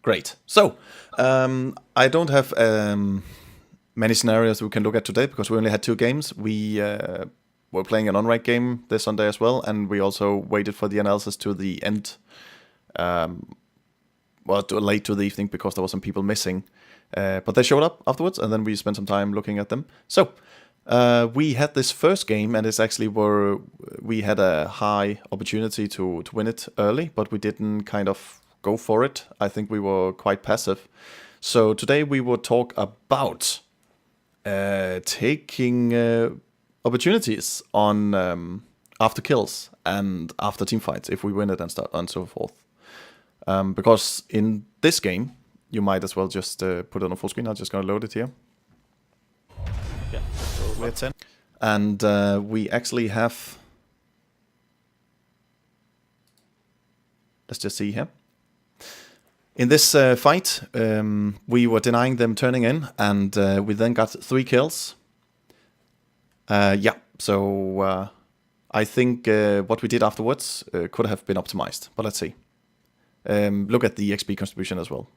Great. So, I don't have many scenarios we can look at today because we only had 2 games. We were playing an on-ranked game this Sunday as well, and we also waited for the analysis to the end, late to the evening because there were some people missing. But they showed up afterwards, and then we spent some time looking at them. So, we had this first game, and it's actually where we had a high opportunity to win it early, but we didn't kind of go for it. I think we were quite passive. So today we will talk about taking opportunities on after kills and after team fights if we win it and so forth. Because in this game, you might as well just put it on full screen. I'm just going to load it here. Yeah, so we're 10. And we actually have... Let's just see here. In this fight, we were denying them turning in, and we then got 3 kills. So I think what we did afterwards could have been optimized, but let's see. Look at the XP contribution as well.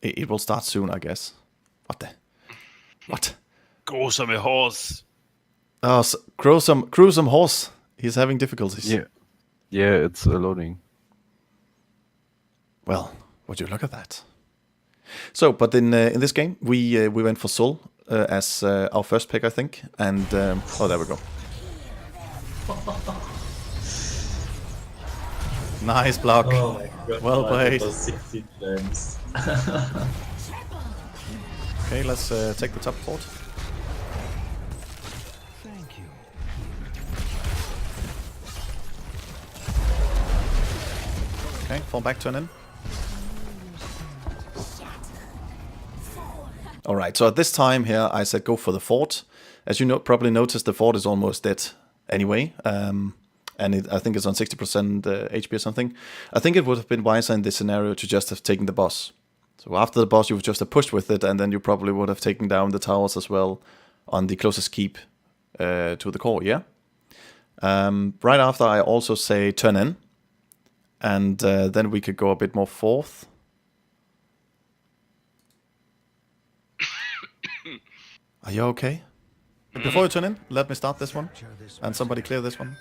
It will start soon, I guess. What? Grusomme horse. Oh, gruesome horse. He's having difficulties. Yeah, it's loading. Well, would you look at that? So, but in this game, we went for Sol as our first pick, I think. And, oh, there we go. Nice block. Oh my god. Well played. Those 16 flames. Okay, let's take the top fort. Okay, fall back, turn in. Alright, so at this time here, I said go for the fort. As you probably noticed, the fort is almost dead anyway. And I think it's on 60% HP or something. I think it would have been wiser in this scenario to just have taken the boss. So after the boss, you would just have pushed with it, and then you probably would have taken down the towers as well on the closest keep to the core, yeah? Right after, I also say turn in. And then we could go a bit more forth. Are you okay? Before you turn in, let me start this one. And somebody clear this one.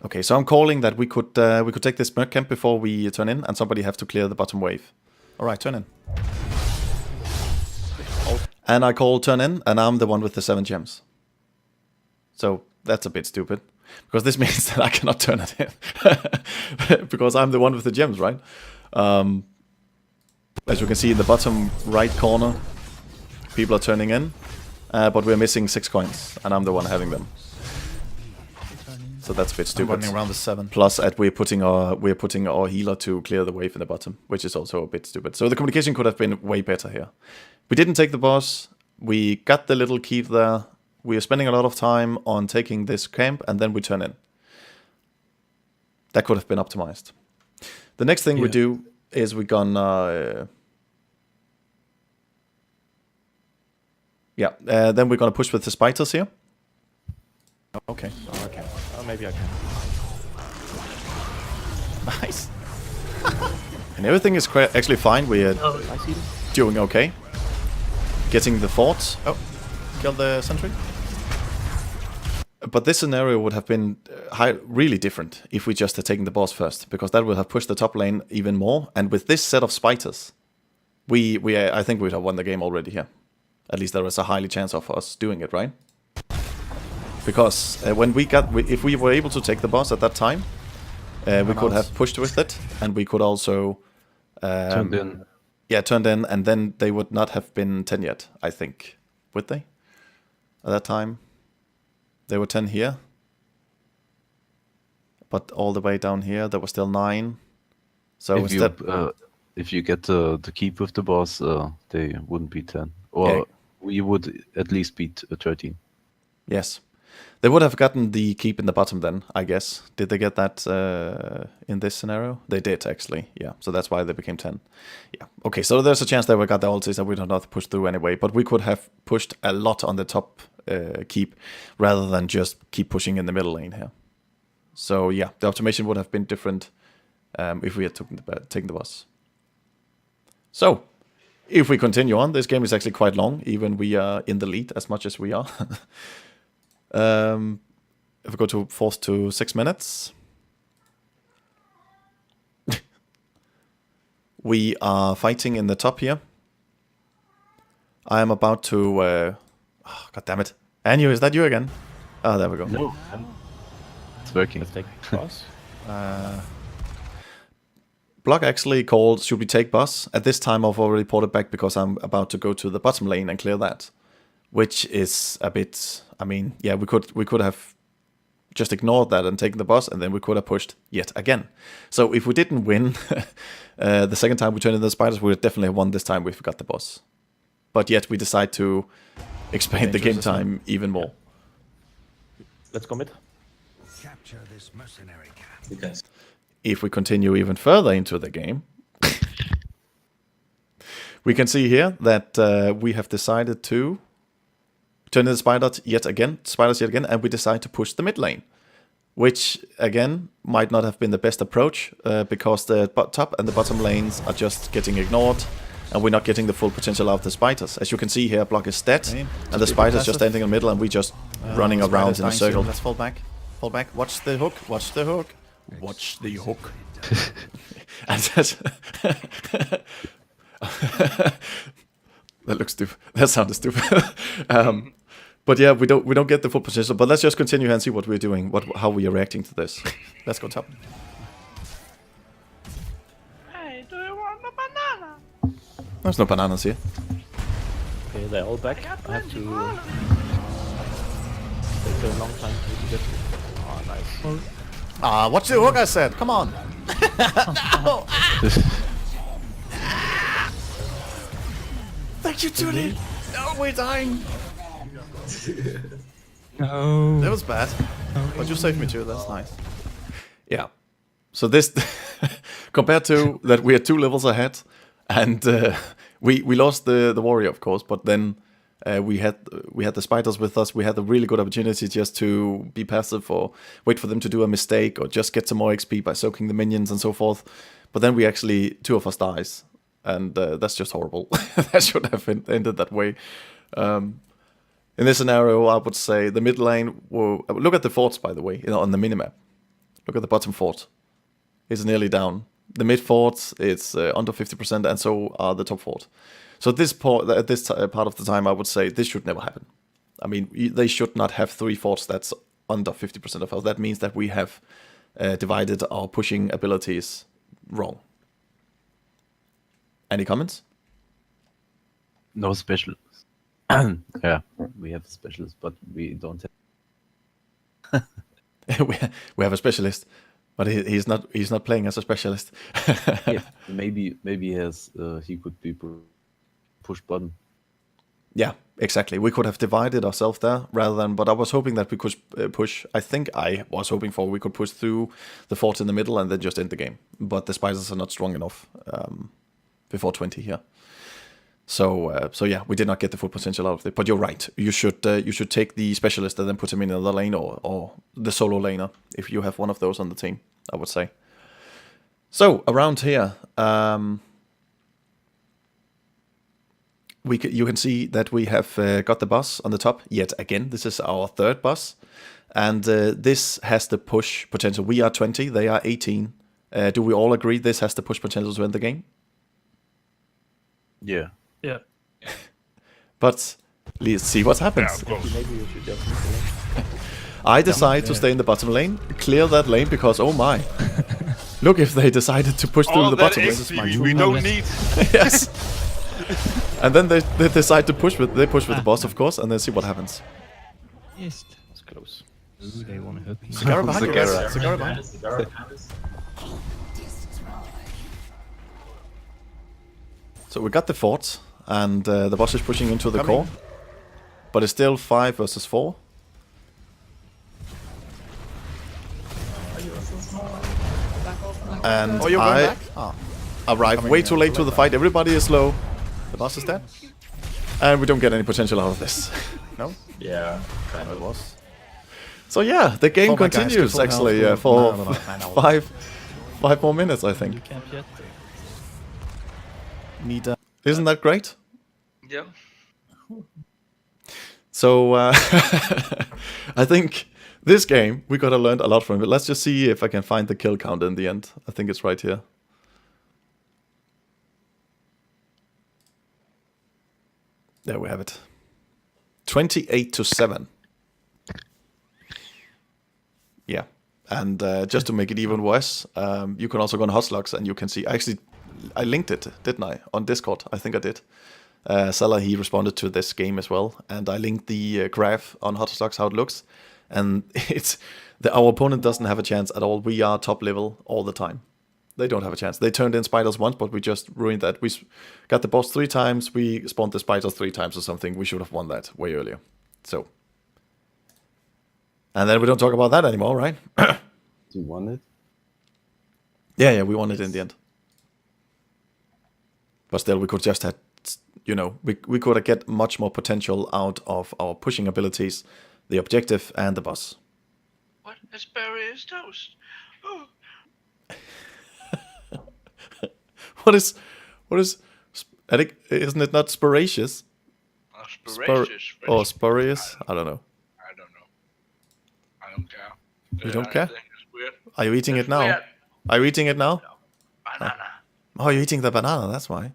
Okay, so I'm calling that we could take this merc camp before we turn in, and somebody have to clear the bottom wave. Alright, turn in. And I call turn in, and I'm the one with the 7 gems. So that's a bit stupid. Because this means that I cannot turn it in. Because I'm the one with the gems, right? As you can see in the bottom right corner, people are turning in. But we're missing 6 coins, and I'm the one having them. So that's a bit stupid. I'm running around the 7. Plus, we're putting our healer to clear the wave in the bottom, which is also a bit stupid. So the communication could have been way better here. We didn't take the boss. We got the little keep there. We are spending a lot of time on taking this camp, and then we turn in. That could have been optimized. The next thing we do is we're gonna... then we're gonna push with the spiders here. Okay, I can. Maybe I can. Nice. And everything is actually fine. We're doing okay. Getting the forts. Oh, killed the sentry. But this scenario would have been really different if we just had taken the boss first, because that would have pushed the top lane even more. And with this set of spiders, I think we'd have won the game already here. At least there is a highly chance of us doing it, right? Because if we were able to take the boss at that time, we could have pushed with it, and we could also Turned in. Yeah, turned in, and then they would not have been 10 yet, I think. Would they? At that time? They were 10 here. But all the way down here, there were still 9. So if you get the keep with the boss, they wouldn't be 10. Or you would at least beat 13. Yes. They would have gotten the keep in the bottom then, I guess. Did they get that in this scenario? They did, actually. Yeah, so that's why they became 10. Yeah. Okay, so there's a chance that we got the ultis that we don't have to push through anyway. But we could have pushed a lot on the top keep rather than just keep pushing in the middle lane here. So yeah, the optimization would have been different if we had taken the boss. So, if we continue on, this game is actually quite long, even we are in the lead as much as we are. If we go to 4 to 6 minutes. We are fighting in the top here. I am about to... God damn it. Anju, is that you again? Oh, there we go. No, it's working. Let's take boss. Block actually called, should we take boss? At this time I've already ported back because I'm about to go to the bottom lane and clear that. Which is a bit... I mean, yeah, we could have just ignored that and taken the boss, and then we could have pushed yet again. So if we didn't win the second time we turned into the spiders, we would definitely have won this time if we got the boss. But yet we decide to expand the game time even more. Let's go mid. Capture this mercenary camp. Because If we continue even further into the game, we can see here that we have decided to turn into spiders yet again, and we decide to push the mid lane, which again might not have been the best approach because the top and the bottom lanes are just getting ignored, and we're not getting the full potential out of the spiders. As you can see here, Block is dead, and the spiders just standing in the middle, and we just running around in a circle. Let's fall back. Fall back. Watch the hook. Watch the hook. Watch the hook. And that that looks stupid. That sounded stupid. But yeah, we don't get the full potential. But let's just continue and see what we're doing, how we are reacting to this. Let's go top. Hey, do you want a banana? There's no bananas here. Okay, they're all back. I have to take a long time to get. Oh, nice. Ah, watch the hook, I said. Come on. Thank you, Julie. No, we're dying. No. That was bad. But you saved me too. That's nice. Yeah. So this, compared to that, we are 2 levels ahead, and we lost the warrior, of course. But then we had the spiders with us. We had a really good opportunity just to be passive or wait for them to do a mistake or just get some more XP by soaking the minions and so forth. But then we actually 2 of us dies, and that's just horrible. That should have ended that way. In this scenario, I would say the mid lane will... Look at the forts, by the way, on the minimap. Look at the bottom fort. It's nearly down. The mid fort is under 50%, and so are the top fort. So at this part of the time, I would say this should never happen. I mean, they should not have 3 forts that's under 50% of health. That means that we have divided our pushing abilities wrong. Any comments? No special. Yeah, we have a specialist, but we don't have. We have a specialist, but he's not playing as a specialist. Yeah, maybe he has. He could be push button. Yeah, exactly. We could have divided ourselves there rather than. But I was hoping that we could push. I think I was hoping for we could push through the fort in the middle and then just end the game. But the spiders are not strong enough before 20 here. So yeah, we did not get the full potential out of it. But you're right. You should take the specialist and then put him in another lane or the solo laner if you have one of those on the team, I would say. So around here, you can see that we have got the boss on the top yet again. This is our 3rd boss, and this has the push potential. We are 20, they are 18. Do we all agree this has the push potential to end the game? Yeah. Yeah. But let's see what happens. Maybe you should just move the lane. I decide to stay in the bottom lane, clear that lane because oh my. Look, if they decided to push through the bottom lane. we don't need. Yes. And then they decide to push with the boss, of course, and then see what happens. Yes. It's close. Ooh, they want to hook me. Cigar behind you guys. Cigar behind. So we got the fort, and the boss is pushing into the core. But it's still 5 versus 4. And Oh, you're going I back? arrive way too late to the fight. Everybody is low. The boss is dead. And we don't get any potential out of this. No? Yeah, It was. So yeah, the game For my guys, continues full actually health, for no, no. 5 more minutes, I think. You can't yet. Need Isn't that great? Yeah. So I think this game we gotta learn a lot from it. Let's just see if I can find the kill count in the end. I think it's right here. There we have it. 28-7. Yeah, and just to make it even worse, you can also go on HoTs and you can see. Actually, I linked it, didn't I, on Discord? I think I did. Salah, he responded to this game as well, and I linked the graph on HoTs how it looks, and it's our opponent doesn't have a chance at all. We are top level all the time. They don't have a chance. They turned in spiders once, but we just ruined that. We got the boss 3 times. We spawned the spiders 3 times or something. We should have won that way earlier. So, and then we don't talk about that anymore, right? You won it? Yeah, we won it in the end. But still, we could just have, we could have get much more potential out of our pushing abilities, the objective, and the boss. What? Asparagus toast. Oh. What is, I think, isn't it not spiraceous? Asparagus. Or spurious? I don't know. I don't know. I don't care. You don't care? I think it's weird. Are you eating It's it now? weird. Are you eating it now? Banana. Oh, you're eating the banana, that's why.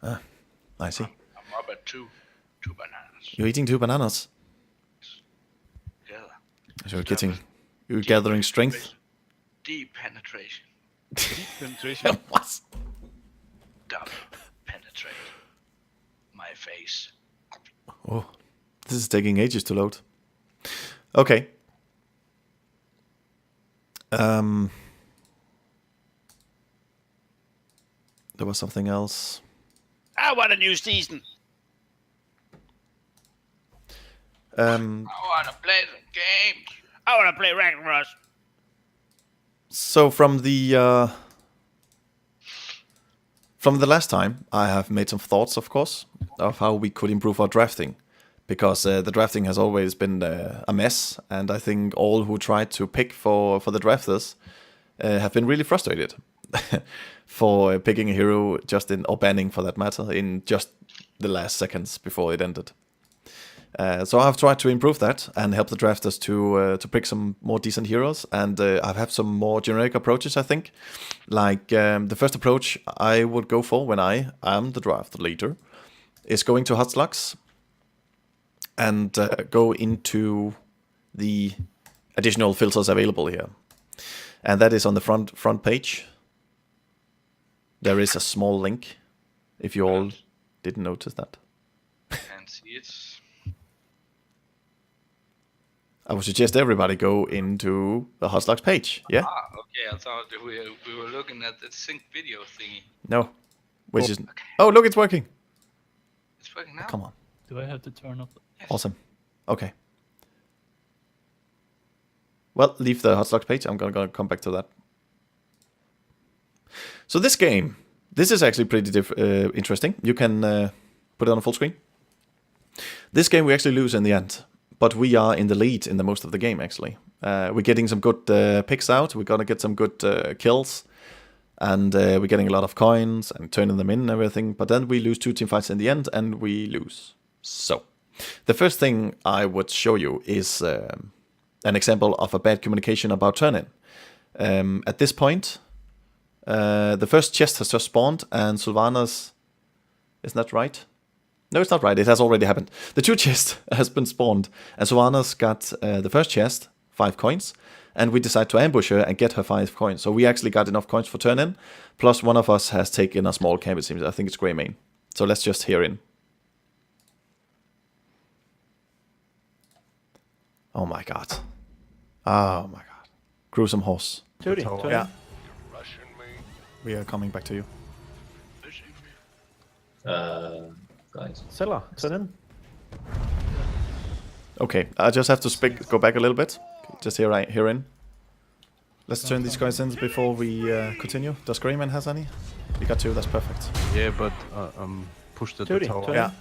I see. I'm up at two bananas. You're eating 2 bananas. Together. So you're gathering strength. Deep penetration. Penetration. What? Double penetrate my face. Oh, this is taking ages to load. Okay. There was something else. I want a new season. I want to play some games. I want to play Ragnarok. So from the last time, I have made some thoughts, of course, of how we could improve our drafting, because the drafting has always been a mess, and I think all who tried to pick for the drafters have been really frustrated for picking a hero or banning for that matter in just the last seconds before it ended. So I've tried to improve that and help the drafters to pick some more decent heroes, and I've had some more generic approaches, I think. Like the first approach I would go for when I am the draft leader is going to HoTs and go into the additional filters available here. And that is on the front page. There is a small link, if you all didn't notice that. And see it's... I would suggest everybody go into the HoTs page. Yeah? Okay, I thought that we were looking at the sync video thingy. No. Which is... Oh, look, it's working. It's working now? Come on. Do I have to turn off? Yes. Awesome. Okay. Well, leave the HoTs page. I'm gonna come back to that. So this game, this is actually pretty interesting. You can put it on full screen. This game we actually lose in the end, but we are in the lead in the most of the game actually. We're getting some good picks out. We're gonna get some good kills, and we're getting a lot of coins and turning them in and everything. But then we lose 2 team fights in the end, and we lose. So the first thing I would show you is an example of a bad communication about turn-in. At this point, the first chest has just spawned, and Sylvanas... Isn't that right? No, it's not right. It has already happened. The 2 chests has been spawned, and Sylvanas got the first chest, 5 coins, and we decide to ambush her and get her 5 coins. So we actually got enough coins for turn-in, plus one of us has taken a small camp, it seems. I think it's Greymane. So let's just hear in. Oh my god. Oh my god. Gruesome horse. Yeah. We are coming back to you. Guys. Seller, turn in. Okay, I just have to go back a little bit. Just hear in. Let's turn these guys in before we continue. Does Greymane has any? We got 2, that's perfect. Yeah, but pushed at the Tootie, tower. turn Yeah.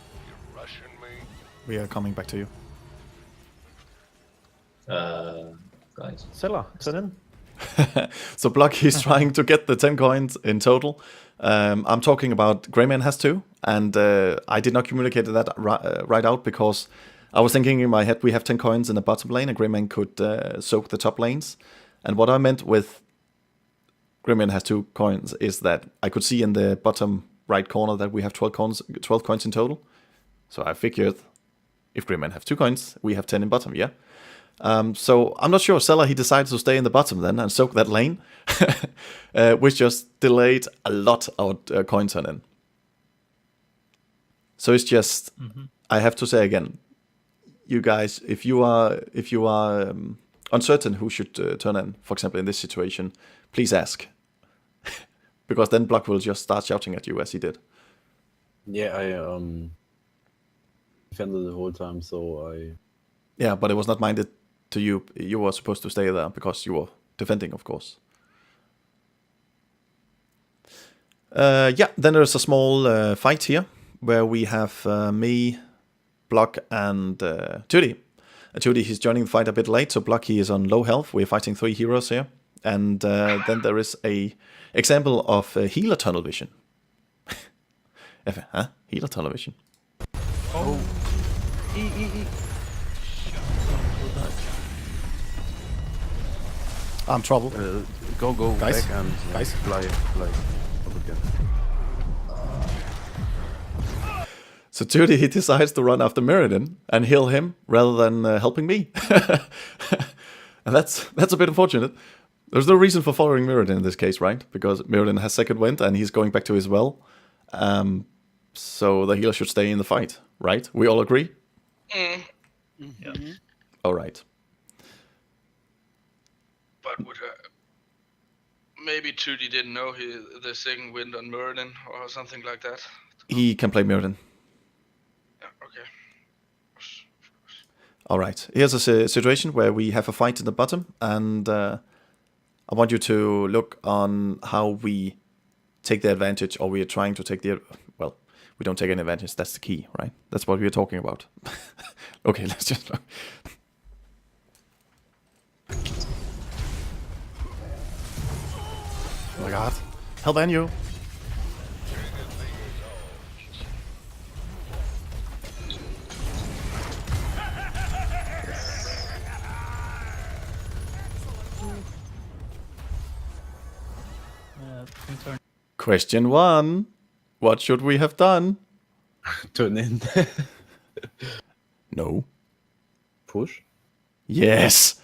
We are coming back to you. Guys. Seller, turn in. So Block, he's trying to get the 10 coins in total. I'm talking about Greyman has 2, and I did not communicate that right out because I was thinking in my head we have 10 coins in the bottom lane and Greyman could soak the top lanes. And what I meant with Greyman has 2 coins is that I could see in the bottom right corner that we have 12 coins in total. So I figured if Greyman have 2 coins, we have 10 in bottom, yeah? So I'm not sure. Seller, he decided to stay in the bottom then and soak that lane, which just delayed a lot of coin turn in. So it's just, I have to say again, you guys, if you are uncertain who should turn in, for example, in this situation, please ask, because then Block will just start shouting at you as he did. Yeah, I defended the whole time, so I. Yeah, but it was not minded to you. You were supposed to stay there because you were defending, of course. Yeah, then there's a small fight here where we have me, Block, and Tutti. Tutti, he's joining the fight a bit late, so Block, he is on low health. We're fighting 3 heroes here. And then there is a example of healer tunnel vision. Healer tunnel vision. Oh. I'm trouble. Go Guys, back and guys. fly up again. So Tutti, he decides to run after Mirrodin and heal him rather than helping me. And that's a bit unfortunate. There's no reason for following Mirrodin in this case, right? Because Mirrodin has second wind and he's going back to his well. So the healer should stay in the fight, right? We all agree? Yeah. All right. But would maybe Tutti didn't know the second wind on Merlin or something like that. He can play Mirrodin. Yeah, okay. All right. Here's a situation where we have a fight in the bottom, and I want you to look on how we take the advantage, or we are trying to take the... Well, we don't take any advantage. That's the key, right? That's what we are talking about. Okay, let's just... Oh my god. Help you. Turn. Question 1. What should we have done? Turn in. No. Push. Yes.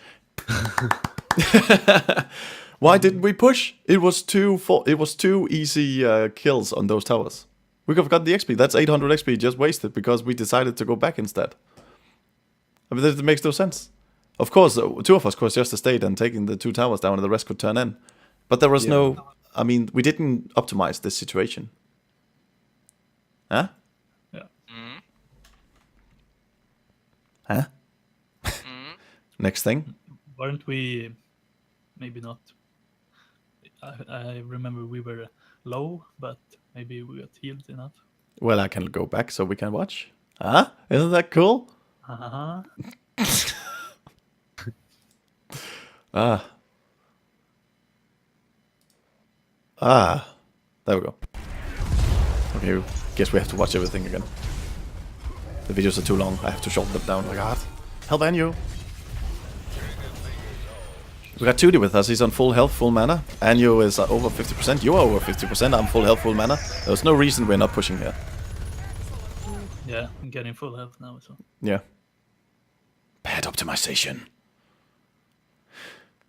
Why didn't we push? It was two easy kills on those towers. We could have got the XP. That's 800 XP just wasted because we decided to go back instead. I mean, that makes no sense. Of course, 2 of us could just have stayed and taken the 2 towers down and the rest could turn in. But there was no... I mean, we didn't optimize this situation. Huh? Yeah. Huh? Next thing. Weren't we? Maybe not. I remember we were low, but maybe we got healed enough. Well, I can go back so we can watch. Huh? Isn't that cool? Uh-huh. There we go. Okay, guess we have to watch everything again. The videos are too long. I have to shorten them down. Oh my god. Help you. We got Tutti with us. He's on full health, full mana. Anyo is over 50%. You are over 50%. I'm full health, full mana. There's no reason we're not pushing here. Yeah, I'm getting full health now, so. Yeah. Bad optimization.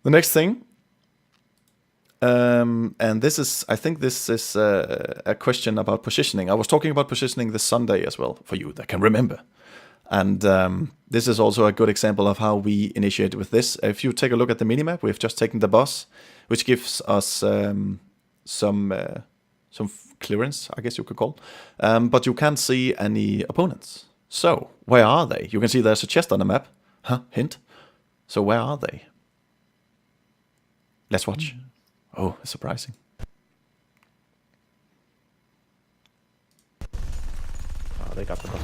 The next thing. And this is, I think this is a question about positioning. I was talking about positioning this Sunday as well, for you that can remember. And this is also a good example of how we initiate with this. If you take a look at the minimap, we've just taken the boss, which gives us some clearance, I guess you could call. But you can't see any opponents. So, where are they? You can see there's a chest on the map. Huh? Hint. So where are they? Let's watch. Oh, it's surprising. Oh, they got the boss.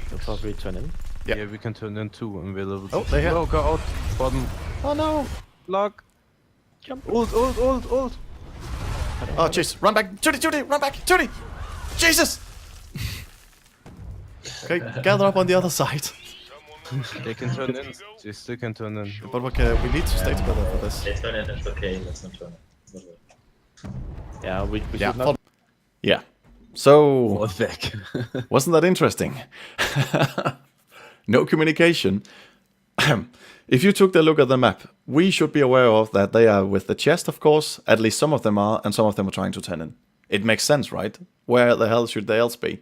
They'll probably turn in. Yeah. Yeah, we can turn in too, and we're level. Oh, they're here. No, go out. Bottom. Oh no! Lock. Jump. Ult. Oh jeez, run back! Judy, run back! Judy! Jesus! Okay, gather up on the other side. They can turn in. They still can turn in. But okay, we need to stay together for this. They turn in, it's okay, let's not turn in. Yeah, we Yeah, should not. yeah. So, Fall back. wasn't that interesting? No communication. If you took a look at the map, we should be aware of that they are with the chest, of course. At least some of them are, and some of them are trying to turn in. It makes sense, right? Where the hell should they else be?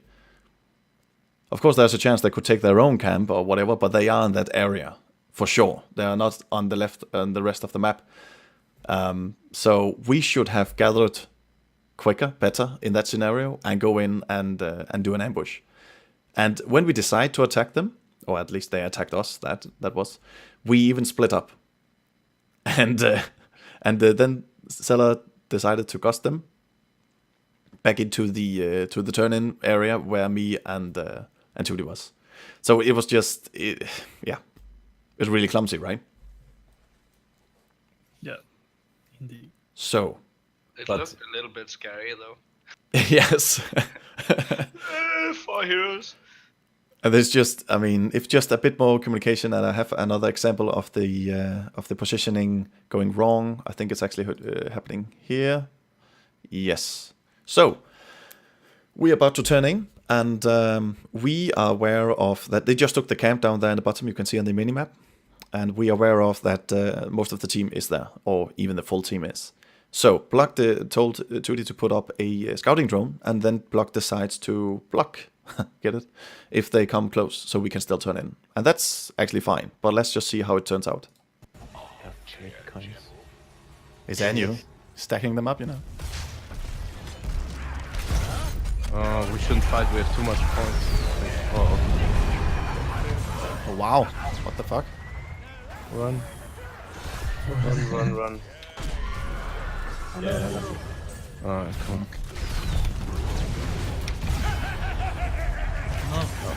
Of course, there's a chance they could take their own camp or whatever, but they are in that area, for sure. They are not on the left and the rest of the map. So we should have gathered quicker, better in that scenario, and go in and do an ambush. And when we decide to attack them, or at least they attacked us, that was, we even split up. And then Zeller decided to gust them back into the turn-in area where me and Tudi was. So it was just, it was really clumsy, right? Yeah, indeed. So, It But- looked a little bit scary though. yes. 4 heroes. And there's just, I mean, if just a bit more communication, and I have another example of the positioning going wrong. I think it's actually happening here. Yes. So we are about to turn in, and we are aware of that. They just took the camp down there in the bottom. You can see on the minimap, and we are aware of that. Most of the team is there, or even the full team is. So Block told Tudi to put up a scouting drone, and then block the sides to block. Get it? If they come close, so we can still turn in. And that's actually fine, but let's just see how it turns out. Is Anu stacking them up, you know? We shouldn't fight. We have too much points. Oh, wow. What the fuck? Run. Run. Alright, come on.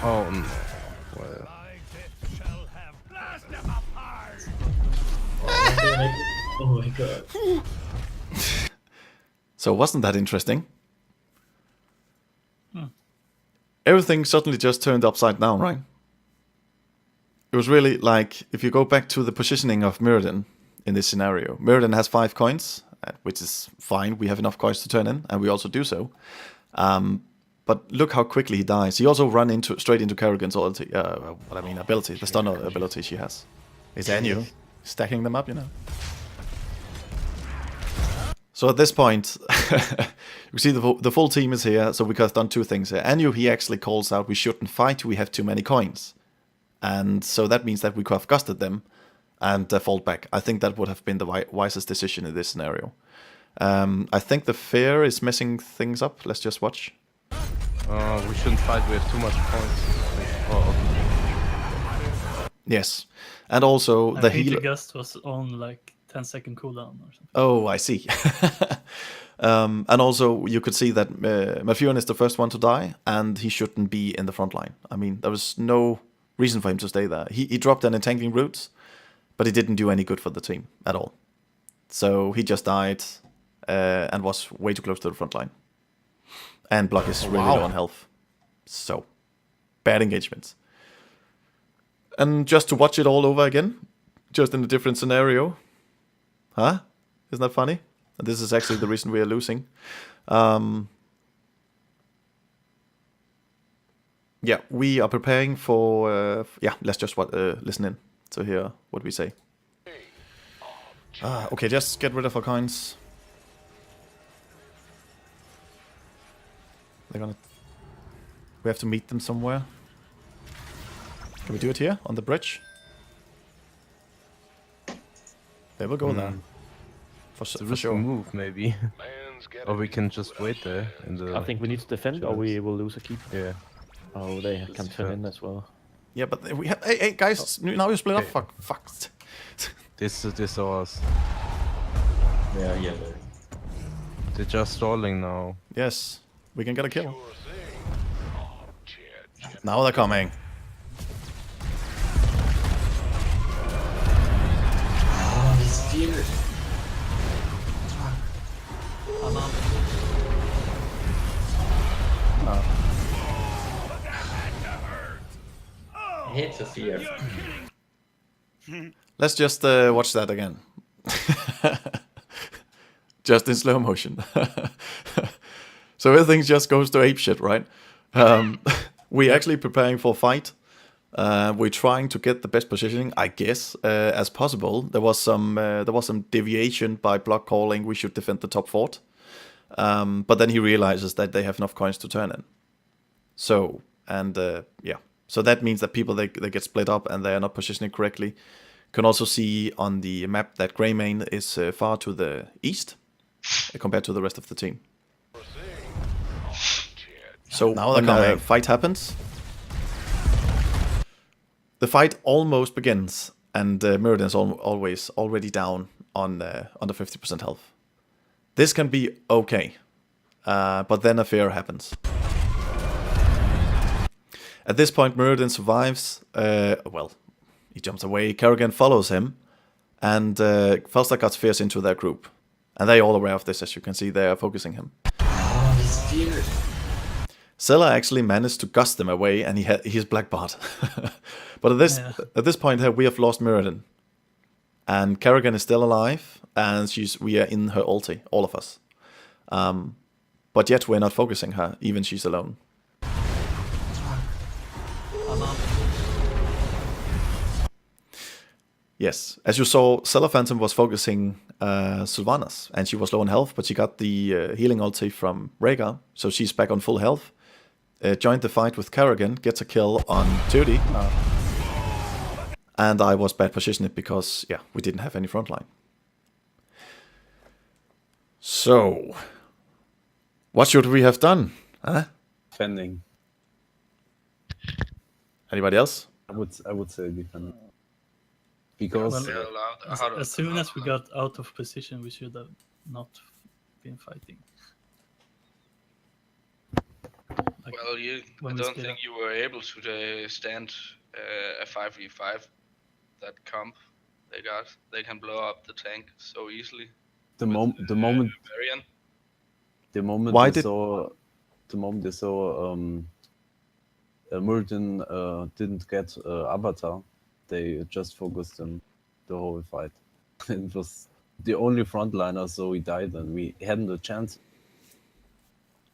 Oh no. Well, Oh my god. So wasn't that interesting? Everything suddenly just turned upside down, right? It was really like, if you go back to the positioning of Mirrodin in this scenario, Mirrodin has 5 coins, which is fine. We have enough coins to turn in, and we also do so. But look how quickly he dies. He also ran straight into Kerrigan's ability, the stun ability she has. Is Anu stacking them up, you know? So at this point, you see the full team is here, so we could have done 2 things here. Anu, he actually calls out, we shouldn't fight, we have too many coins. And so that means that we could have gusted them and fall back. I think that would have been the wisest decision in this scenario. I think the fear is messing things up. Let's just watch. we shouldn't fight. We have too much points. Yes. And also I the think the healer... gust was on like 10-second cooldown or something. Oh, I see. And also, you could see that Malfurion is the first one to die, and he shouldn't be in the front line. I mean, there was no reason for him to stay there. He dropped an entangling roots, but it didn't do any good for the team at all. So he just died and was way too close to the front line. And Block is really low on health. So, bad engagements. And just to watch it all over again, just in a different scenario. Huh? Isn't that funny? And this is actually the reason we are losing. Yeah, we are preparing for... let's just listen in to hear what we say. Okay, just get rid of our coins. They're gonna... We have to meet them somewhere. Can we do it here, on the bridge? They will go there. For It's a for risky sure. move, maybe. Or we can just wait there. In the I think we need to defend, or we will lose a keep. Yeah. Oh, they can turn in as well. Yeah, but we have... Hey, guys, now you split Okay. up. Fuck. This ours. Yeah. They're just stalling now. Yes, we can get a kill. Now they're coming. here. I'm out. I hate Sophia. Let's just watch that again. Just in slow motion. So everything just goes to apeshit, right? We're actually preparing for a fight. We're trying to get the best positioning, I guess, as possible. There was some deviation by block calling. We should defend the top fort, but then he realizes that they have enough coins to turn in. So so that means that people they get split up and they are not positioning correctly. Can also see on the map that Greymane is far to the east compared to the rest of the team. So Now when they're the coming. fight happens, the fight almost begins, and Mirrodin is always already down on under 50% health. This can be okay, but then a fear happens. At this point, Mirrodin survives. He jumps away. Kerrigan follows him, and Falstad got Fierce into their group. And they're all aware of this, as you can see. They are focusing him. Oh, he's feared. Scylla actually managed to gust them away, and he's blackbarred. But at this point here, we have lost Mirrodin. And Kerrigan is still alive, and we are in her ulti, all of us. But yet we're not focusing her, even she's alone. I'm out. Yes, as you saw, Scylla Phantom was focusing Sylvanas, and she was low on health, but she got the healing ulti from Rhaegar, so she's back on full health. Joined the fight with Kerrigan, gets a kill on Tudy. And I was bad positioned because, we didn't have any frontline. So, what should we have done? Huh? Defending. Anybody else? I would say defending. Because Well, They're allowed. As soon as we got out of position, we should have not been fighting. Like, Well, I when we don't split think up. you were able to stand a 5v5. That comp they can blow up the tank so easily. the moment Varian. the moment Why they did- saw Muradin didn't get Avatar, they just focused him the whole fight. It was the only frontliner, so he died, and we hadn't a chance.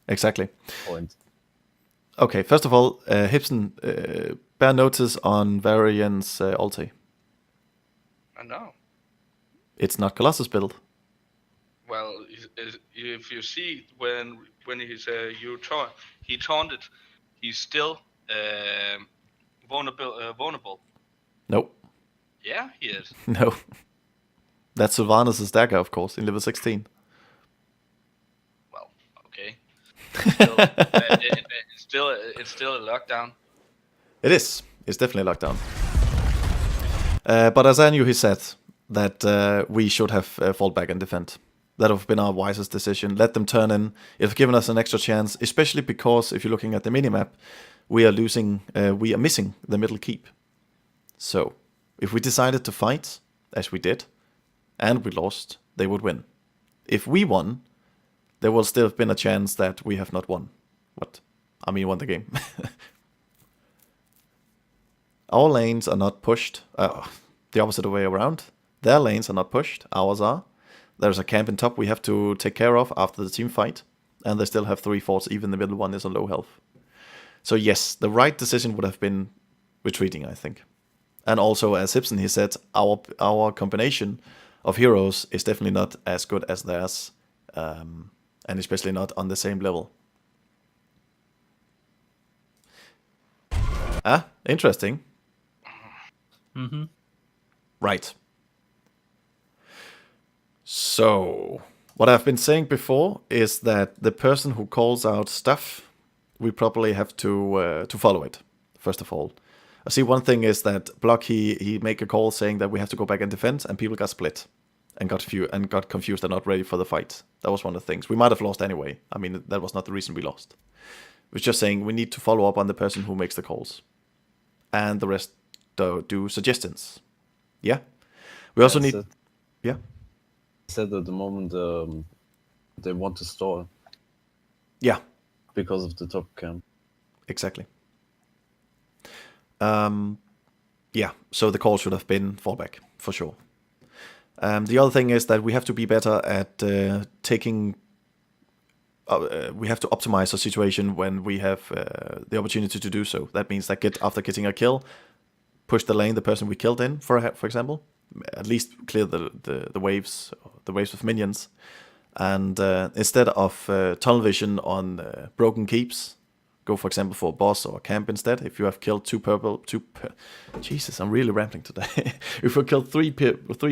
Exactly. Point. Okay, first of all, Hibson, bear notice on Varian's ulti. I know. It's not Colossus build. Well, if you see when he taunted, he's still vulnerable. Nope. Yeah, he is. No. That's Sylvanas' dagger, of course, in level 16. Well, okay. It's still a lockdown. It is. It's definitely locked down. But as I knew, he said that we should have fought back and defend. That would have been our wisest decision. Let them turn in. It would have given us an extra chance, especially because if you're looking at the minimap, we are missing the middle keep. So, if we decided to fight, as we did, and we lost, they would win. If we won, there will still have been a chance that we have not won. Won the game. Our lanes are not pushed. The opposite way around. Their lanes are not pushed. Ours are. There's a camp in top we have to take care of after the team fight. And they still have 3 forts. Even the middle one is on low health. So yes, the right decision would have been retreating, I think. And also, as Hibson, he said, our combination of heroes is definitely not as good as theirs. And especially not on the same level. Interesting. Mm-hmm. Right. So, what I've been saying before is that the person who calls out stuff, we probably have to follow it, first of all. I see one thing is that Block, he make a call saying that we have to go back and defend, and people got split and got confused and not ready for the fight. That was one of the things. We might have lost anyway. I mean, that was not the reason we lost. It was just saying we need to follow up on the person who makes the calls. And the rest do suggestions. Yeah? We also need... That's Yeah? said at the moment they want to stall Yeah, because of the top camp. exactly. Yeah, so the call should have been fallback, for sure. The other thing is that we have to be better at taking... we have to optimize a situation when we have the opportunity to do so. That means that after getting a kill, push the lane the person we killed in, for example. At least clear the waves of minions. And instead of tunnel vision on broken keeps, go for example for a boss or a camp instead. If you have killed Jesus, I'm really rambling today. If we killed three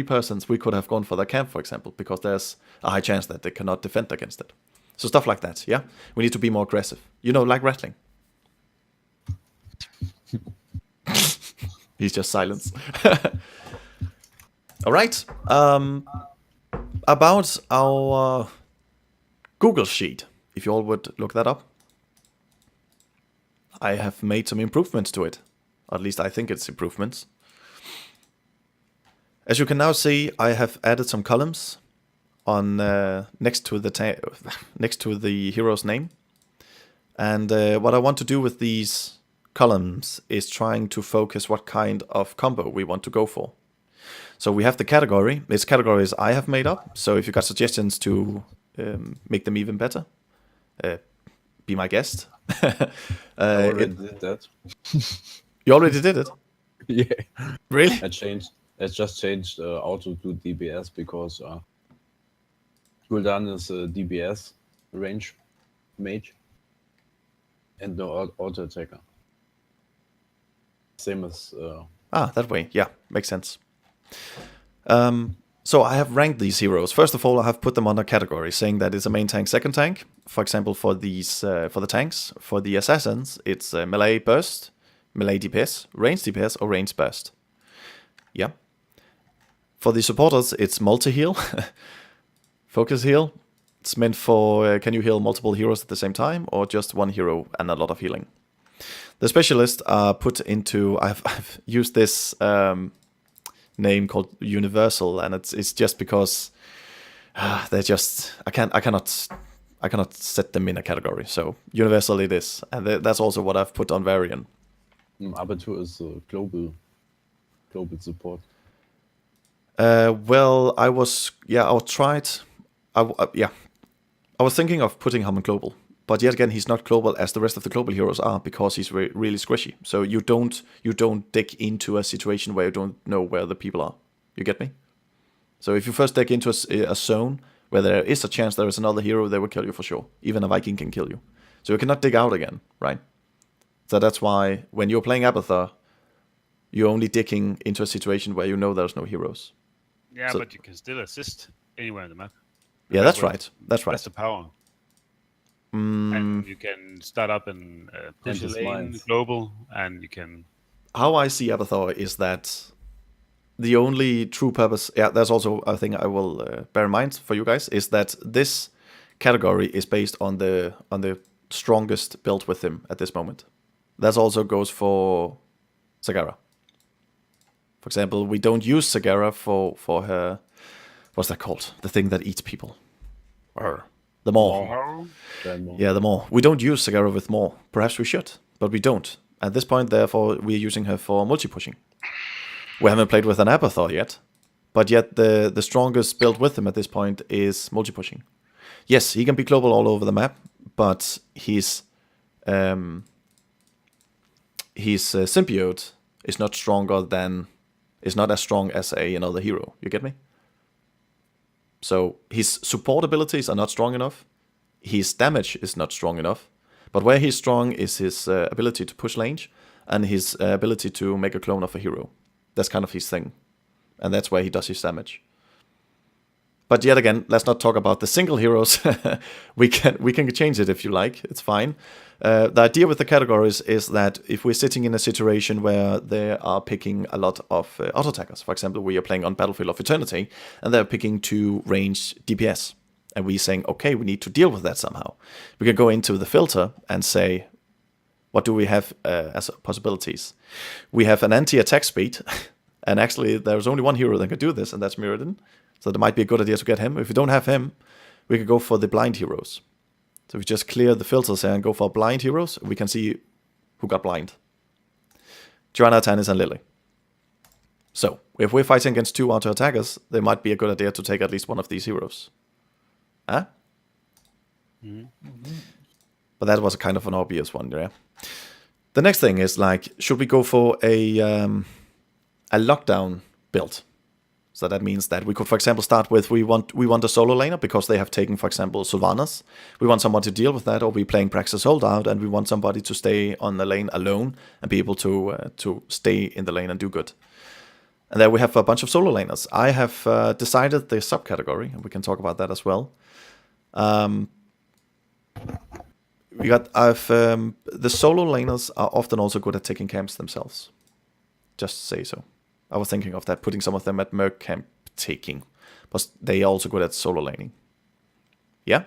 persons, we could have gone for the camp, for example, because there's a high chance that they cannot defend against it. So stuff like that, yeah? We need to be more aggressive. Like rattling. He's just silence. All right. About our Google Sheet, if you all would look that up. I have made some improvements to it. At least I think it's improvements. As you can now see, I have added some columns on next to the hero's name. And what I want to do with these columns is trying to focus what kind of combo we want to go for. So we have the category. It's categories I have made up. So if you got suggestions to make them even better, be my guest. I already did that. You already did it? Yeah. Really? I just changed auto to DBS because Gul'dan is a DBS range mage and no auto attacker. Same as that way. Yeah, makes sense. So I have ranked these heroes. First of all, I have put them under category, saying that it's a main tank, second tank. For example, for the tanks, for the assassins, it's melee burst, melee DPS, range DPS, or range burst. Yeah. For the supporters, it's multi-heal, focus heal. It's meant for can you heal multiple heroes at the same time, or just one hero and a lot of healing. The specialists are put into. I've used this name called Universal, and it's just because they're just I cannot set them in a category. So Universal it is, and that's also what I've put on Varian. Aperture is global support. Well, I was thinking of putting him on global, but yet again he's not global as the rest of the global heroes are because he's really squishy. So you don't dig into a situation where you don't know where the people are. You get me? So if you first dig into a zone where there is a chance there is another hero, they will kill you for sure. Even a Viking can kill you. So you cannot dig out again, right? So that's why when you're playing Abathur, you're only digging into a situation where you know there's no heroes. Yeah, So- but you can still assist anywhere on the map. Yeah, that's Where- right. That's right. That's the power. And you can start up and push And a the lane smiles. global, and you can. How I see Abathur is that the only true purpose, there's also a thing I will bear in mind for you guys, is that this category is based on the strongest build with him at this moment. That also goes for Sagara. For example, we don't use Sagara for her, what's that called? The thing that eats people. The Maw. Yeah, the Maw. We don't use Sagara with Maw. Perhaps we should, but we don't. At this point, therefore, we're using her for multi-pushing. We haven't played with an Abathur yet, but yet the strongest build with him at this point is multi-pushing. Yes, he can be global all over the map, but his symbiote is not as strong as another hero. You get me? So his support abilities are not strong enough. His damage is not strong enough. But where he's strong is his ability to push range and his ability to make a clone of a hero. That's kind of his thing. And that's where he does his damage. But yet again, let's not talk about the single heroes. we can change it if you like. It's fine. The idea with the categories is that if we're sitting in a situation where they are picking a lot of auto attackers, for example, we are playing on Battlefield of Eternity, and they're picking 2 range DPS, and we're saying, okay, we need to deal with that somehow. We can go into the filter and say, what do we have as possibilities? We have an anti-attack speed, and actually there's only one hero that can do this, and that's Mirrodin. So it might be a good idea to get him. If we don't have him, we could go for the blind heroes. So we just clear the filters here and go for blind heroes. We can see who got blind. Joanna, Tannis, and Lily. So, if we're fighting against 2 auto attackers, there might be a good idea to take at least one of these heroes. Huh? But that was a kind of an obvious one, yeah. The next thing is like, should we go for a lockdown build? So that means that we could, for example, start with we want a solo laner because they have taken, for example, Sylvanas. We want someone to deal with that, or we're playing Praxis Holdout, and we want somebody to stay on the lane alone and be able to stay in the lane and do good. And there we have a bunch of solo laners. I have decided the subcategory, and we can talk about that as well. The solo laners are often also good at taking camps themselves. Just say so. I was thinking of that, putting some of them at Merc camp taking, but they are also good at solo laning. Yeah?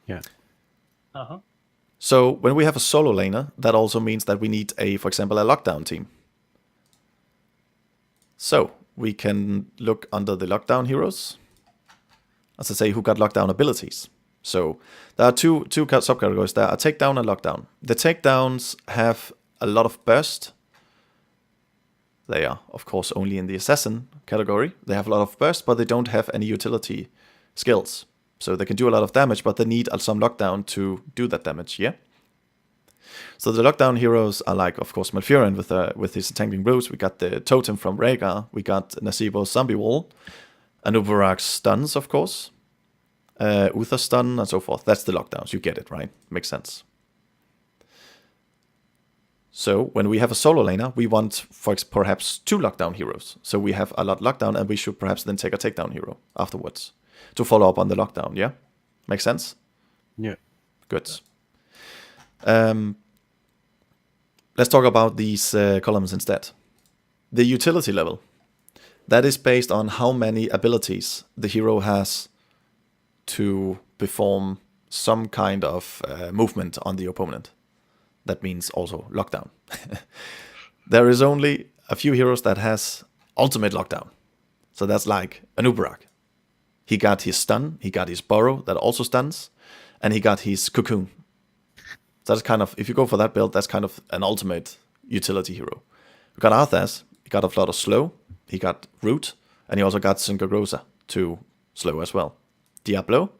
Yeah. Uh-huh. So when we have a solo laner, that also means that we need for example, a lockdown team. So we can look under the lockdown heroes, as I say, who got lockdown abilities. So there are two subcategories. There are takedown and lockdown. The takedowns have a lot of burst. They are, of course, only in the assassin category. They have a lot of burst, but they don't have any utility skills. So they can do a lot of damage, but they need some lockdown to do that damage, yeah? So the lockdown heroes are like, of course, Malfurion with his Entangling Roots. We got the Totem from Rhaegar. We got Nasibo's Zombie Wall. Anubarak's stuns, of course. Uther's stun, and so forth. That's the lockdowns. You get it, right? Makes sense. So when we have a solo laner, we want perhaps 2 lockdown heroes. So we have a lot lockdown, and we should perhaps then take a takedown hero afterwards to follow up on the lockdown, yeah? Make sense? Yeah. Good. Let's talk about these columns instead. The utility level. That is based on how many abilities the hero has to perform some kind of movement on the opponent. That means also lockdown. There is only a few heroes that has ultimate lockdown. So that's like Anubarak. He got his stun, he got his burrow that also stuns, and he got his cocoon. So that's kind of, if you go for that build, that's kind of an ultimate utility hero. We got Arthas, he got a lot of slow, he got root, and he also got Synchrogrosa to slow as well. Diablo,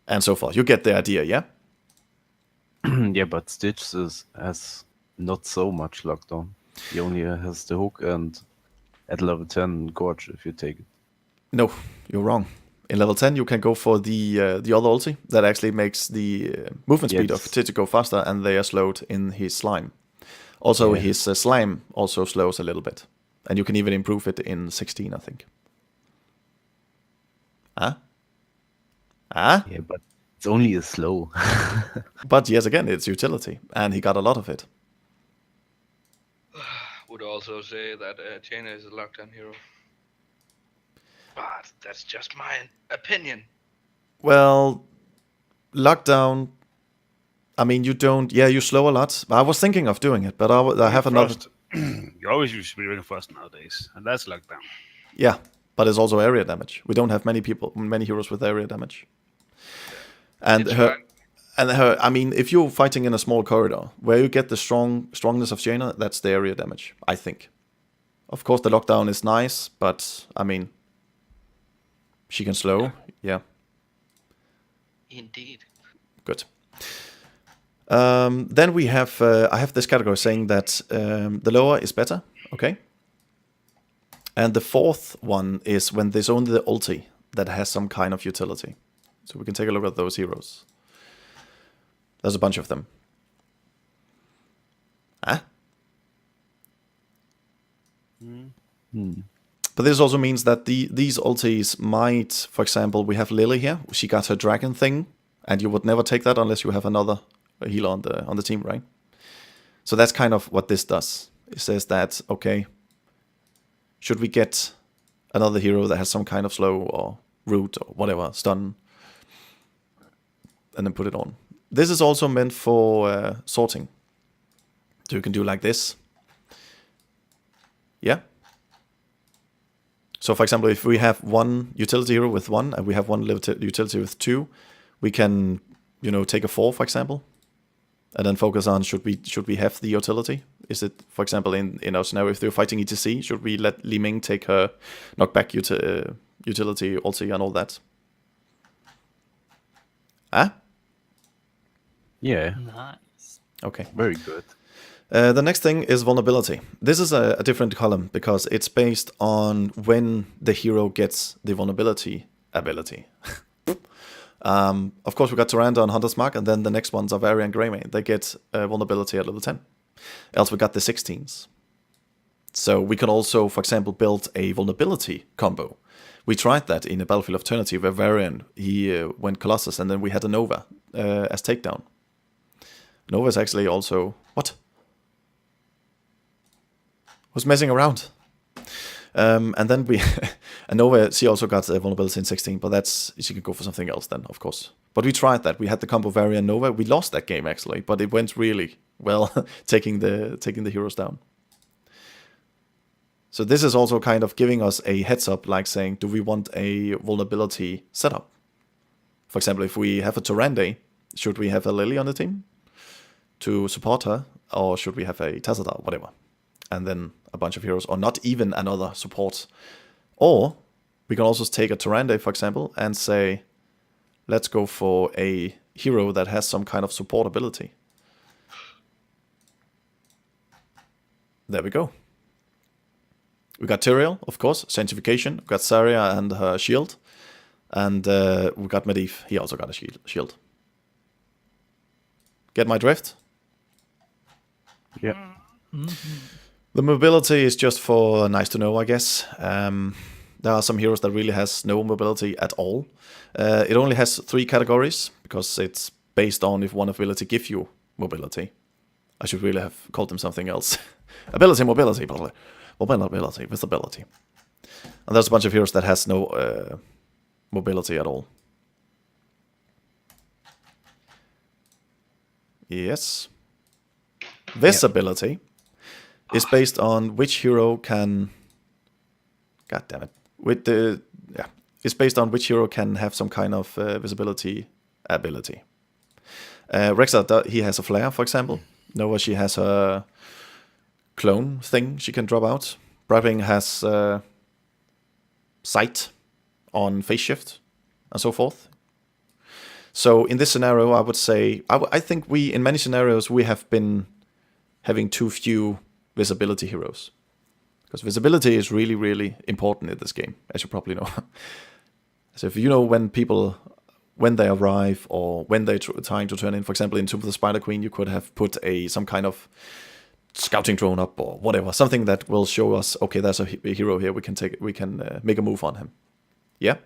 and so forth. You get the idea, yeah? Yeah, but Stitch has not so much lockdown. He only has the hook and at level 10 Gorge if you take it. No, you're wrong. In level 10, you can go for the other ulti that actually makes the movement speed of Titi go faster, and they are slowed in his slime. Also, his slime also slows a little bit. And you can even improve it in 16, I think. Yeah, but it's only a slow. But yes, again, it's utility, and he got a lot of it. Would also say that Jaina is a lockdown hero. But that's just my opinion. Well, lockdown, I mean, you don't... Yeah, you slow a lot. I was thinking of doing it, but I have another... You always use Spring Frost nowadays, and that's lockdown. Yeah, but it's also area damage. We don't have many heroes with area damage. And her, I mean, if you're fighting in a small corridor, where you get the strongness of Jaina, that's the area damage, I think. Of course, the lockdown is nice, but, I mean... She can slow, yeah. Indeed. Good. Then we have, I have this category saying that the lower is better, okay? And the fourth one is when there's only the ulti that has some kind of utility. So we can take a look at those heroes. There's a bunch of them. But this also means that these ultis might, for example, we have Lily here. She got her dragon thing, and you would never take that unless you have another healer on the team, right? So that's kind of what this does. It says that, okay, should we get another hero that has some kind of slow or root or whatever, stun, and then put it on. This is also meant for sorting. So you can do like this. Yeah. So for example, if we have one utility hero with 1 and we have one utility with 2, we can, take a 4, for example, and then focus on should we have the utility? Is it, for example, in our scenario, if they're fighting ETC, should we let Li Ming take her knockback utility ulti and all that? Yeah, Nice. Okay. very good. The next thing is vulnerability. This is a different column because it's based on when the hero gets the vulnerability ability. Of course, we got Tyrande on Hunter's Mark, and then the next ones are Vari and Greymane. They get vulnerability at level 10. Else we got the 16s. So we can also, for example, build a vulnerability combo. We tried that in a Battlefield of Eternity where Varian, he went Colossus, and then we had a Nova as takedown. Nova is actually also... What? Was messing around. And then we... and Nova, she also got a vulnerability in 16, but she can go for something else then, of course. But we tried that. We had the combo Varian Nova. We lost that game, actually, but it went really well, taking the heroes down. So this is also kind of giving us a heads up, like saying, do we want a vulnerability setup? For example, if we have a Tyrande, should we have a Lily on the team to support her? Or should we have a Tazadar, whatever? And then a bunch of heroes, or not even another support. Or we can also take a Tyrande, for example, and say, let's go for a hero that has some kind of support ability. There we go. We got Tyrael, of course, Sanctification. We got Zarya and her shield. And we got Medivh, he also got a shield. Get my drift? Yeah. The mobility is just for nice to know, I guess. There are some heroes that really has no mobility at all. It only has 3 categories, because it's based on if one ability gives you mobility. I should really have called them something else. Ability, mobility, probably. Mobility, visibility. And there's a bunch of heroes that has no mobility at all. Yes. Visibility is based on which hero can... God damn it. It's based on which hero can have some kind of visibility ability. Rexxar, he has a flare, for example. Nova, she has a clone thing she can drop out. Brightwing has sight on phase shift and so forth. So in this scenario, I would say, I think in many scenarios, we have been having too few visibility heroes. Because visibility is really, really important in this game, as you probably know. So if you know when they arrive or when they're trying to turn in, for example, in Tomb of the Spider Queen, you could have put some kind of scouting drone up or whatever, something that will show us, okay, there's a hero here, we can make a move on him. Yeah.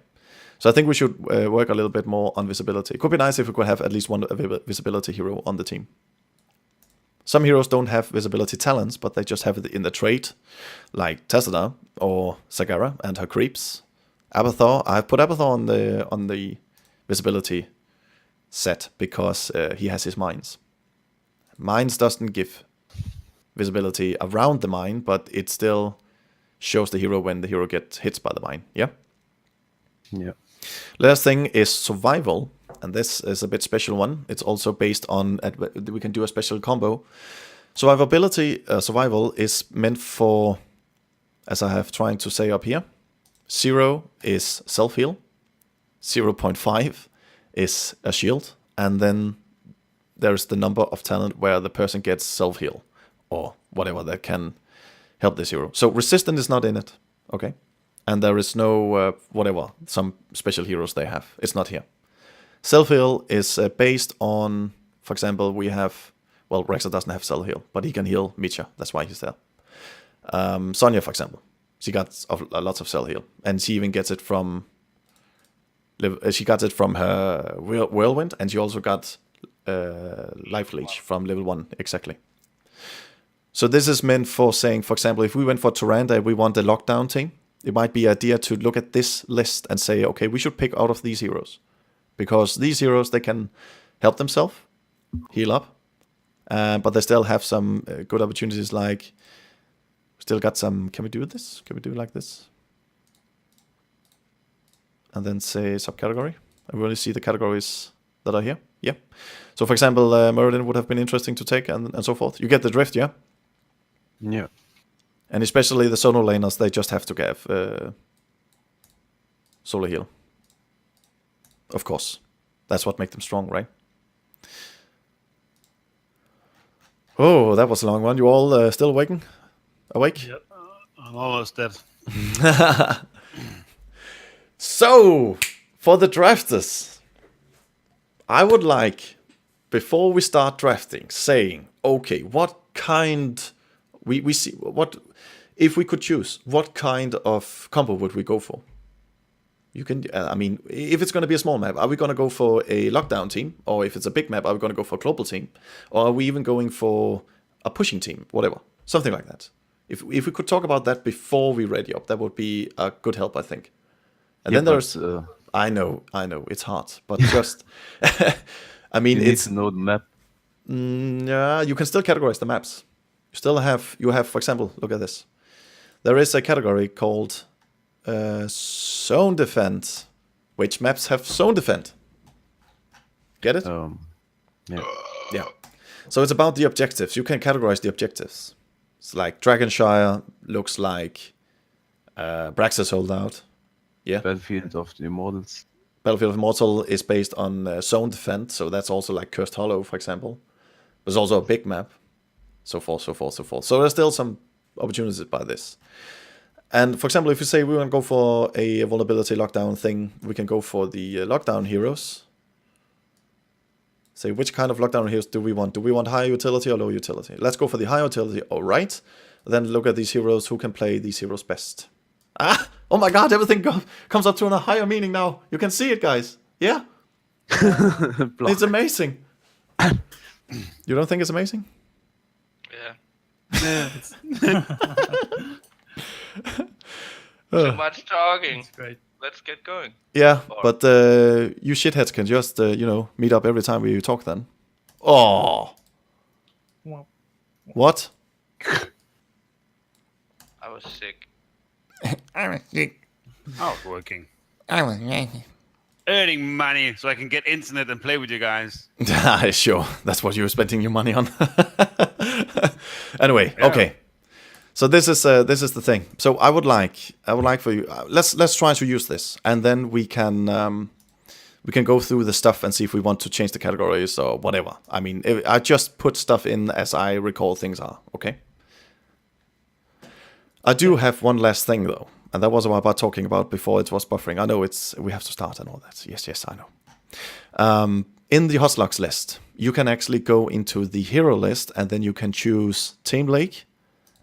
So I think we should work a little bit more on visibility. It could be nice if we could have at least one visibility hero on the team. Some heroes don't have visibility talents, but they just have it in the trait, like Tazadar or Sagara and her creeps. Abathur, I've put Abathur on the visibility set because he has his mines. Mines doesn't give visibility around the mine, but it still shows the hero when the hero gets hit by the mine. Yeah? Yeah. Last thing is survival, and this is a bit special one. It's also based on, we can do a special combo. Survival is meant for, as I have trying to say up here, 0 is self-heal, 0.5 is a shield, and then there's the number of talent where the person gets self-heal, or whatever that can help this hero. So resistance is not in it, okay? And there is no, some special heroes they have. It's not here. Self-heal is based on, for example, we have, well, Rexxar doesn't have self-heal, but he can heal Mitya. That's why he's there. Sonya, for example, she got lots of self-heal, and she even gets it from, her Whirlwind, and she also got Life Leech from level 1, exactly. So this is meant for saying, for example, if we went for Tyrande, we want a lockdown team, it might be an idea to look at this list and say, okay, we should pick out of these heroes. Because these heroes, they can help themselves, heal up, but they still have some good opportunities, like, still got some, can we do this? Can we do it like this? and then say subcategory. And we only see the categories that are here. Yeah. So for example, Merlin would have been interesting to take and so forth. You get the drift, yeah? Yeah. And especially the solo laners, they just have to have solo heal. Of course. That's what makes them strong, right? Oh, that was a long one. You all still awake? Yep. I'm almost dead. So, for the drafters, I would like, before we start drafting, saying, okay, what kind we see what if we could choose, what kind of combo would we go for? You can, I mean, if it's going to be a small map, are we going to go for a lockdown team? Or if it's a big map, are we going to go for a global team? Or are we even going for a pushing team? Whatever. Something like that. If we could talk about that before we ready up, that would be a good help, I think. And then there's... I know, it's hard. But just... I mean, you need it's... to know the map. Yeah, you can still categorize the maps. You have, for example, look at this. There is a category called... zone defend. Which maps have zone defend? Get it? Yeah. Yeah. So it's about the objectives. You can categorize the objectives. It's like Dragonshire looks like Braxis Holdout. Yeah. Battlefield of the Immortals. Battlefield of Immortal is based on zone defend, so that's also like Cursed Hollow, for example. There's also a big map. So forth. So there's still some opportunities by this. And for example, if you say we want to go for a vulnerability lockdown thing, we can go for the lockdown heroes. Say, which kind of lockdown heroes do we want? Do we want high utility or low utility? Let's go for the high utility, all right. Then look at these heroes, who can play these heroes best. Ah, oh my god, everything comes up to a higher meaning now. You can see it, guys. Yeah? It's amazing. You don't think it's amazing? Yeah. Too much talking. It's great. Let's get going. Yeah, but you shitheads can just, meet up every time we talk then. Oh. What? I was sick. I was working. Earning money so I can get internet and play with you guys. Sure, that's what you're spending your money on. Anyway, yeah. Okay. So this is the thing. So I would like for you. Let's try to use this, and then we can go through the stuff and see if we want to change the categories or whatever. I mean, I just put stuff in as I recall things are. Okay. I do have one last thing though, and that was what I was talking about before it was buffering. I know we have to start and all that. Yes, I know. In the Hotlocks list, you can actually go into the hero list, and then you can choose Team Lake.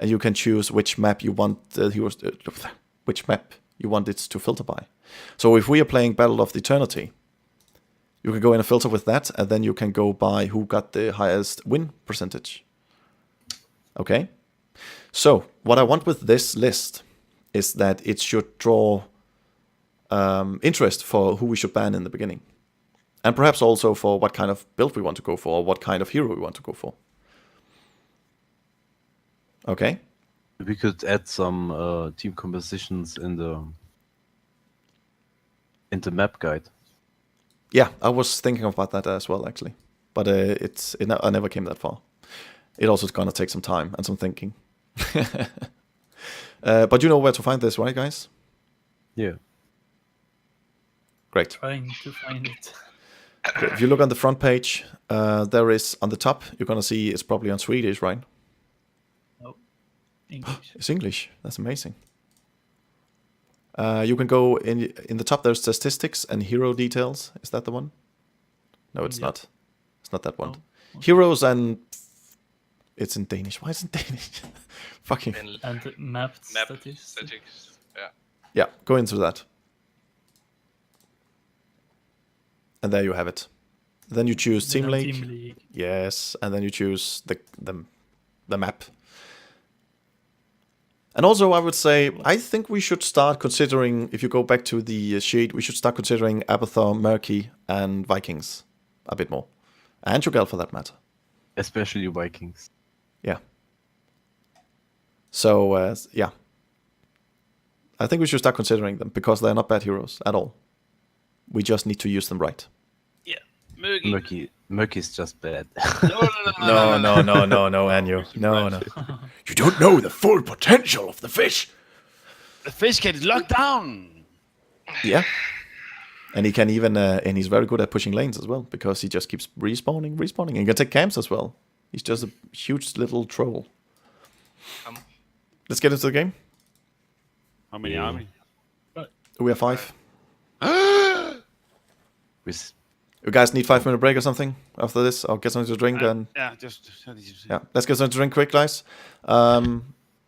And you can choose which map you want which map you want it to filter by. So if we are playing Battle of the Eternity, you can go in and filter with that, and then you can go by who got the highest win percentage. Okay? So what I want with this list is that it should draw interest for who we should ban in the beginning. And perhaps also for what kind of build we want to go for, or what kind of hero we want to go for. Okay. We could add some team compositions in the map guide. Yeah, I was thinking about that as well, actually, but I never came that far. It also is gonna take some time and some thinking. But you know where to find this, right, guys? Yeah. Great. Trying to find it. Okay, if you look on the front page, there is on the top. You're gonna see it's probably on Swedish, right? English. It's English. That's amazing. You can go in the top. There's statistics and hero details. Is that the one? No, it's not. It's not that one. Oh, okay. Heroes and it's in Danish. Why is it in Danish? Fucking. And map statistics. Yeah. Yeah, go into that. And there you have it. Then you choose Team Lake. Team League. Yes, and then you choose the map. And also, I would say, I think we should start considering, if you go back to the sheet, we should start considering Abathur, Murky, and Vikings a bit more. And Cho'Gall for that matter. Especially Vikings. Yeah. So, yeah. I think we should start considering them, because they're not bad heroes at all. We just need to use them right. Murky's just bad. No, Anyo. No. You don't know the full potential of the fish. The fish gets locked down. Yeah. And he can even, and he's very good at pushing lanes as well, because he just keeps respawning. And he can take camps as well. He's just a huge little troll. Let's get into the game. How many are we? We have 5. With You guys need 5-minute break or something after this? I'll get something to drink and Yeah, just yeah, let's get something to drink quick, guys.